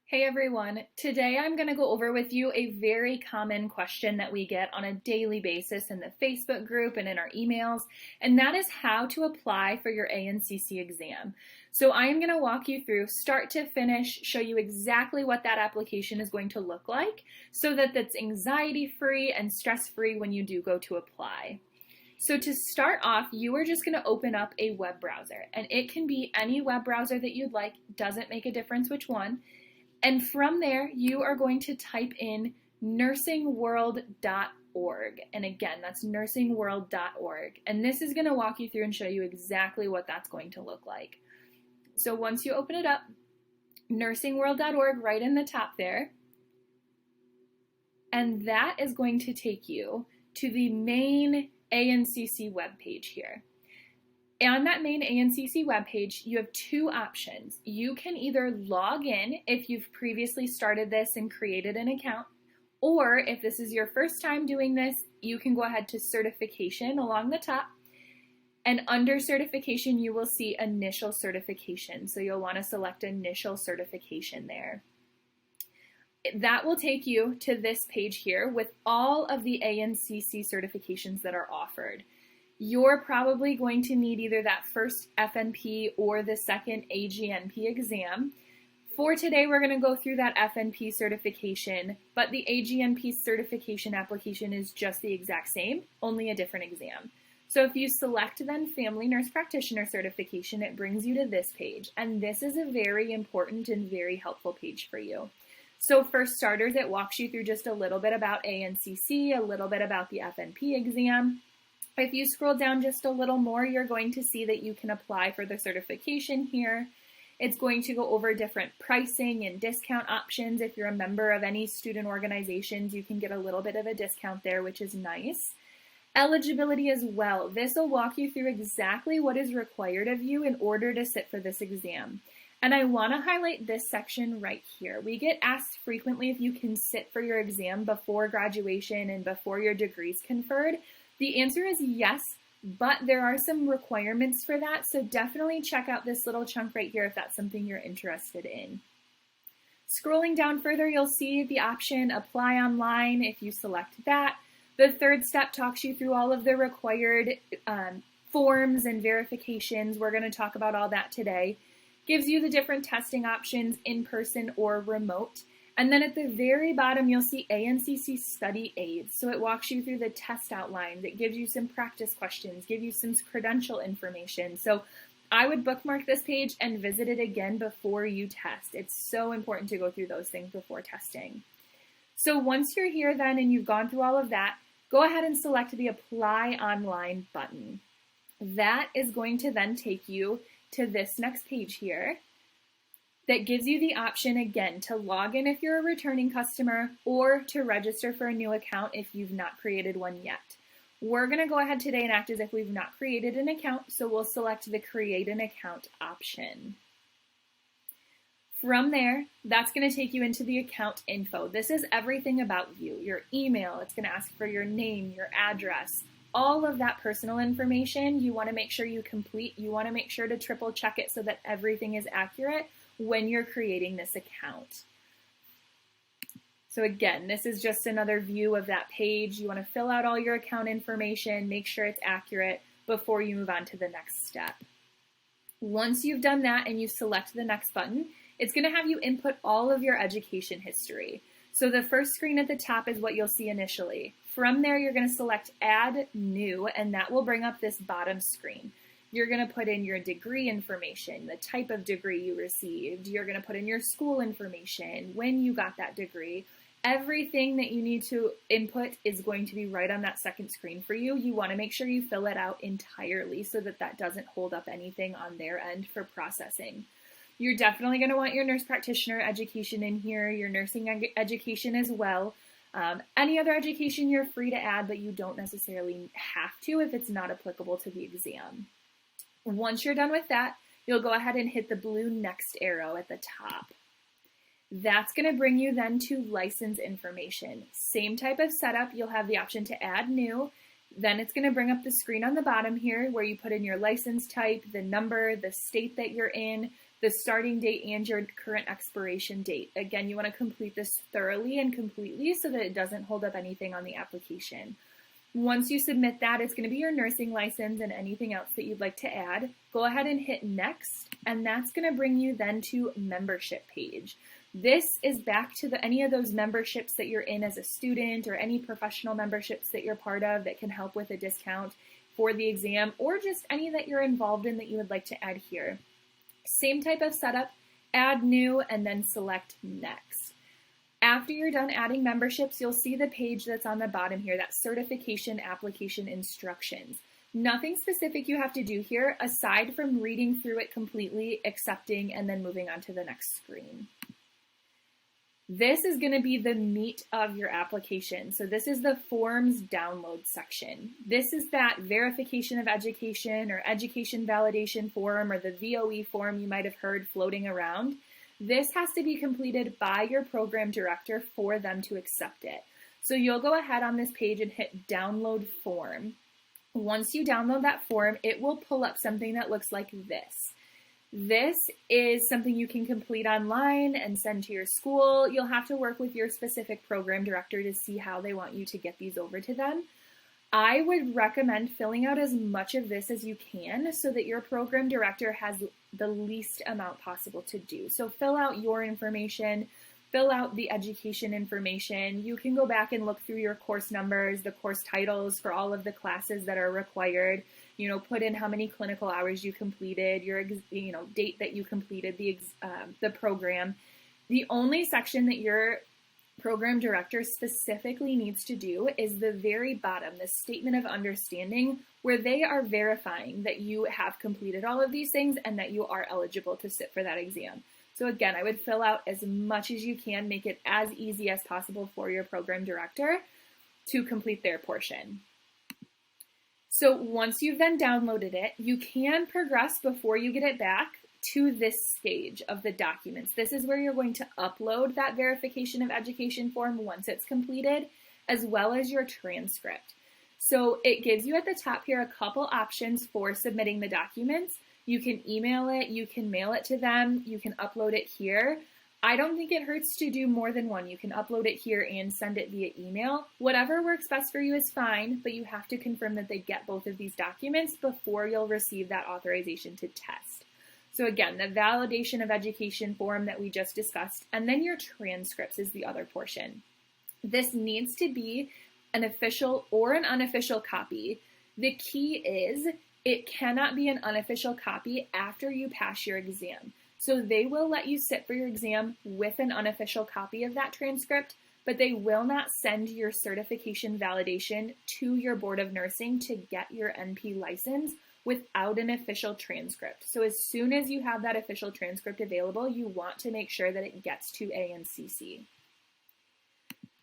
Hey everyone, today I'm going to go over with you a very common question that we get on a daily basis in the Facebook group and in our emails, and that is how to apply for your ANCC exam. So I am going to walk you through start to finish, show you exactly what that application is going to look like so that it's anxiety-free and stress-free when you do go to apply. So to start off, you are just going to open up a web browser, and it can be any web browser that you'd like, doesn't make a difference which one. And from there, you are going to type in nursingworld.org. And again, that's nursingworld.org. And this is going to walk you through and show you exactly what that's going to look like. So once you open it up, nursingworld.org right in the top there. And that is going to take you to the main ANCC webpage here. On that main ANCC webpage, you have two options. You can either log in if you've previously started this and created an account, or if this is your first time doing this, you can go ahead to certification along the top. And under certification, you will see initial certification. So you'll want to select initial certification there. That will take you to this page here with all of the ANCC certifications that are offered. You're probably going to need either that first FNP or the second AGNP exam. For today, we're going to go through that FNP certification, but the AGNP certification application is just the exact same, only a different exam. So if you select then Family Nurse Practitioner certification, it brings you to this page, and this is a very important and very helpful page for you. So for starters, it walks you through just a little bit about ANCC, a little bit about the FNP exam. If you scroll down just a little more, you're going to see that you can apply for the certification here. It's going to go over different pricing and discount options. If you're a member of any student organizations, you can get a little bit of a discount there, which is nice. Eligibility as well. This will walk you through exactly what is required of you in order to sit for this exam. And I want to highlight this section right here. We get asked frequently if you can sit for your exam before graduation and before your degree's conferred. The answer is yes, but there are some requirements for that, so definitely check out this little chunk right here if that's something you're interested in. Scrolling down further, you'll see the option Apply Online if you select that. The third step talks you through all of the required forms and verifications. We're going to talk about all that today. Gives you the different testing options, in-person or remote. And then at the very bottom, you'll see ANCC study aids. So it walks you through the test outlines. It gives you some practice questions, gives you some credential information. So I would bookmark this page and visit it again before you test. It's so important to go through those things before testing. So once you're here then and you've gone through all of that, go ahead and select the Apply Online button. That is going to then take you to this next page here. That gives you the option, again, to log in if you're a returning customer or to register for a new account if you've not created one yet. We're going to go ahead today and act as if we've not created an account, so we'll select the Create an Account option. From there, that's going to take you into the account info. This is everything about you, your email. It's going to ask for your name, your address, all of that personal information. You want to make sure you complete. You want to make sure to triple check it so that everything is accurate when you're creating this account. So again, this is just another view of that page. You want to fill out all your account information, make sure it's accurate before you move on to the next step. Once you've done that and you select the next button, it's going to have you input all of your education history. So the first screen at the top is what you'll see initially. From there, you're going to select Add New, and that will bring up this bottom screen. You're going to put in your degree information, the type of degree you received. You're going to put in your school information, when you got that degree. Everything that you need to input is going to be right on that second screen for you. You want to make sure you fill it out entirely so that that doesn't hold up anything on their end for processing. You're definitely going to want your nurse practitioner education in here, your nursing education as well. Any other education you're free to add, but you don't necessarily have to if it's not applicable to the exam. Once you're done with that, you'll go ahead and hit the blue next arrow at the top. That's going to bring you then to license information. Same type of setup, you'll have the option to add new. Then it's going to bring up the screen on the bottom here where you put in your license type, the number, the state that you're in, the starting date and your current expiration date. Again, you want to complete this thoroughly and completely so that it doesn't hold up anything on the application. Once you submit that, it's going to be your nursing license and anything else that you'd like to add. Go ahead and hit next, and that's going to bring you then to membership page. This is back to any of those memberships that you're in as a student or any professional memberships that you're part of that can help with a discount for the exam, or just any that you're involved in that you would like to add here. Same type of setup, add new, and then select next. After you're done adding memberships, you'll see the page that's on the bottom here, that certification application instructions. Nothing specific you have to do here aside from reading through it completely, accepting, and then moving on to the next screen. This is going to be the meat of your application. So this is the forms download section. This is that verification of education or education validation form or the VOE form you might have heard floating around. This has to be completed by your program director for them to accept it. So you'll go ahead on this page and hit download form. Once you download that form, it will pull up something that looks like this. This is something you can complete online and send to your school. You'll have to work with your specific program director to see how they want you to get these over to them. I would recommend filling out as much of this as you can so that your program director has the least amount possible to do. So fill out your information, fill out the education information. You can go back and look through your course numbers, the course titles for all of the classes that are required. Put in how many clinical hours you completed, your date that you completed the program. The only section that your program director specifically needs to do is the very bottom, the statement of understanding, where they are verifying that you have completed all of these things and that you are eligible to sit for that exam. So again, I would fill out as much as you can, make it as easy as possible for your program director to complete their portion. So once you've then downloaded it, you can progress before you get it back to this stage of the documents. This is where you're going to upload that verification of education form once it's completed, as well as your transcript. So it gives you at the top here a couple options for submitting the documents. You can email it, you can mail it to them, you can upload it here. I don't think it hurts to do more than one. You can upload it here and send it via email. Whatever works best for you is fine, but you have to confirm that they get both of these documents before you'll receive that authorization to test. So again, the validation of education form that we just discussed, and then your transcripts is the other portion. This needs to be an official or an unofficial copy. The key is it cannot be an unofficial copy after you pass your exam. So they will let you sit for your exam with an unofficial copy of that transcript, but they will not send your certification validation to your Board of Nursing to get your NP license without an official transcript. So as soon as you have that official transcript available, you want to make sure that it gets to ANCC.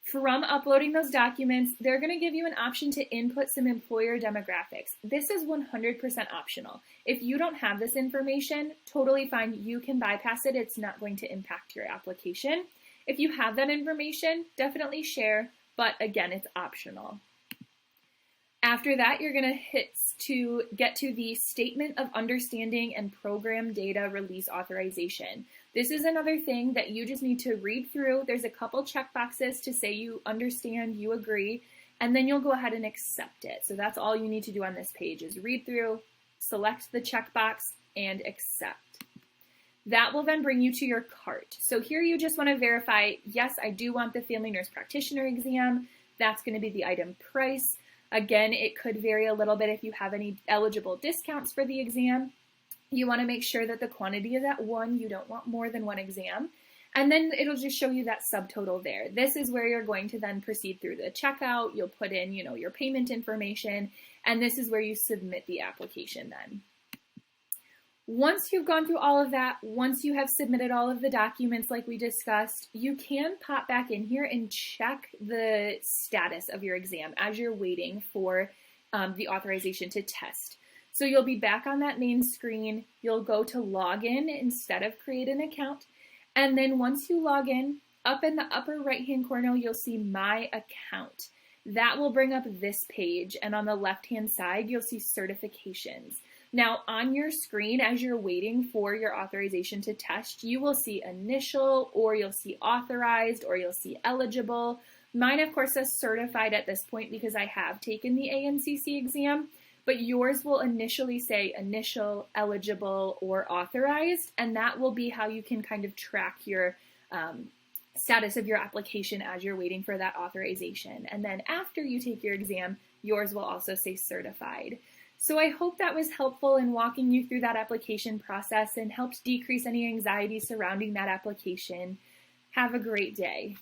From uploading those documents, they're going to give you an option to input some employer demographics. This is 100% optional. If you don't have this information, totally fine. You can bypass it. It's not going to impact your application. If you have that information, definitely share, but again, it's optional. After that, you're going to hit to get to the Statement of Understanding and Program Data Release Authorization. This is another thing that you just need to read through. There's a couple checkboxes to say you understand, you agree, and then you'll go ahead and accept it. So that's all you need to do on this page is read through, select the checkbox, and accept. That will then bring you to your cart. So here you just want to verify, yes, I do want the family nurse practitioner exam. That's going to be the item price. Again, it could vary a little bit if you have any eligible discounts for the exam. You want to make sure that the quantity is at 1. You don't want more than 1 exam. And then it'll just show you that subtotal there. This is where you're going to then proceed through the checkout. You'll put in, your payment information, and this is where you submit the application then. Once you've gone through all of that, once you have submitted all of the documents like we discussed, you can pop back in here and check the status of your exam as you're waiting for the authorization to test. So you'll be back on that main screen. You'll go to login instead of create an account. And then once you log in, up in the upper right-hand corner, you'll see My Account. That will bring up this page. And on the left-hand side, you'll see certifications. Now, on your screen, as you're waiting for your authorization to test, you will see initial, or you'll see authorized, or you'll see eligible. Mine, of course, says certified at this point because I have taken the ANCC exam, but yours will initially say initial, eligible, or authorized, and that will be how you can kind of track your status of your application as you're waiting for that authorization. And then after you take your exam, yours will also say certified. So I hope that was helpful in walking you through that application process and helped decrease any anxiety surrounding that application. Have a great day.